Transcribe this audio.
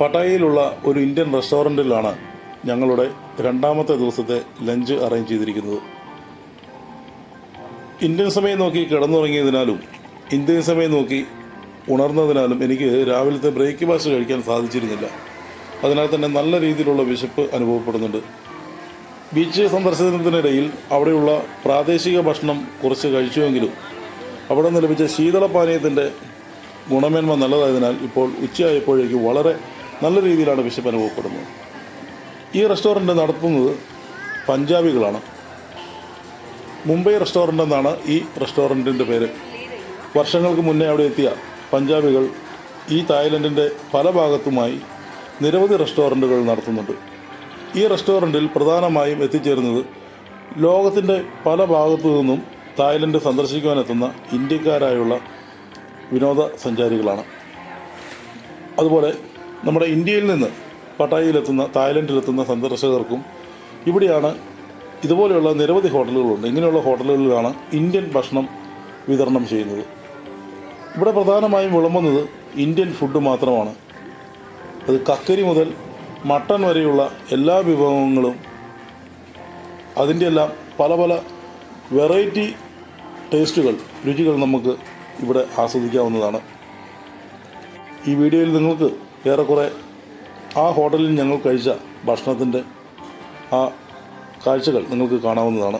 പട്ടായയിലുള്ള ഒരു ഇന്ത്യൻ റെസ്റ്റോറൻറ്റിലാണ് ഞങ്ങളുടെ രണ്ടാമത്തെ ദിവസത്തെ ലഞ്ച് അറേഞ്ച് ചെയ്തിരിക്കുന്നത്. ഇന്ത്യൻ സമയം നോക്കി കിടന്നുറങ്ങിയതിനാലും ഇന്ത്യൻ സമയം നോക്കി ഉണർന്നതിനാലും എനിക്ക് രാവിലത്തെ ബ്രേക്ക്ഫാസ്റ്റ് കഴിക്കാൻ സാധിച്ചിരുന്നില്ല. അതിനാൽ തന്നെ നല്ല രീതിയിലുള്ള വിശപ്പ് അനുഭവപ്പെടുന്നുണ്ട്. ബീച്ച് സന്ദർശനത്തിനിടയിൽ അവിടെയുള്ള പ്രാദേശിക ഭക്ഷണം കുറച്ച് കഴിച്ചുവെങ്കിലും അവിടെ നിന്ന് ലഭിച്ച ശീതളപാനീയത്തിൻ്റെ ഗുണമേന്മ നല്ലതായതിനാൽ ഇപ്പോൾ ഉച്ചയായപ്പോഴേക്ക് വളരെ നല്ല രീതിയിലാണ് വിശപ്പ് അനുഭവപ്പെടുന്നത്. ഈ റെസ്റ്റോറൻറ്റ് നടത്തുന്നത് പഞ്ചാബികളാണ്. മുംബൈ റെസ്റ്റോറൻ്റ് എന്നാണ് ഈ റെസ്റ്റോറൻറ്റിൻ്റെ പേര്. വർഷങ്ങൾക്ക് മുന്നേ അവിടെ എത്തിയ പഞ്ചാബികൾ ഈ തായ്ലൻഡിൻ്റെ പല ഭാഗത്തുമായി നിരവധി റെസ്റ്റോറൻറ്റുകൾ നടത്തുന്നുണ്ട്. ഈ റെസ്റ്റോറൻറ്റിൽ പ്രധാനമായും എത്തിച്ചേരുന്നത് ലോകത്തിൻ്റെ പല ഭാഗത്തു നിന്നും തായ്ലൻഡ് സന്ദർശിക്കുവാനെത്തുന്ന ഇന്ത്യക്കാരായുള്ള വിനോദസഞ്ചാരികളാണ്. അതുപോലെ നമ്മുടെ ഇന്ത്യയിൽ നിന്ന് പട്ടായയിലെത്തുന്ന തായ്ലൻഡിലെത്തുന്ന സന്ദർശകർക്കും ഇവിടെയാണ് ഇതുപോലെയുള്ള നിരവധി ഹോട്ടലുകളുണ്ട്. ഇങ്ങനെയുള്ള ഹോട്ടലുകളിലാണ് ഇന്ത്യൻ ഭക്ഷണം വിതരണം ചെയ്യുന്നത്. ഇവിടെ പ്രധാനമായും വിളമ്പുന്നത് ഇന്ത്യൻ ഫുഡ് മാത്രമാണ്. അത് കക്കരി മുതൽ മട്ടൺ വരെയുള്ള എല്ലാ വിഭവങ്ങളും അതിൻ്റെ എല്ലാം പല പല വെറൈറ്റി ടേസ്റ്റുകൾ, രുചികൾ നമുക്ക് ഇവിടെ ആസ്വദിക്കാവുന്നതാണ്. ഈ വീഡിയോയിൽ നിങ്ങൾക്ക് ഏറെക്കുറെ ആ ഹോട്ടലിൽ ഞങ്ങൾ കഴിച്ച ഭക്ഷണത്തിൻ്റെ ആ കാഴ്ചകൾ നിങ്ങൾക്ക് കാണാവുന്നതാണ്.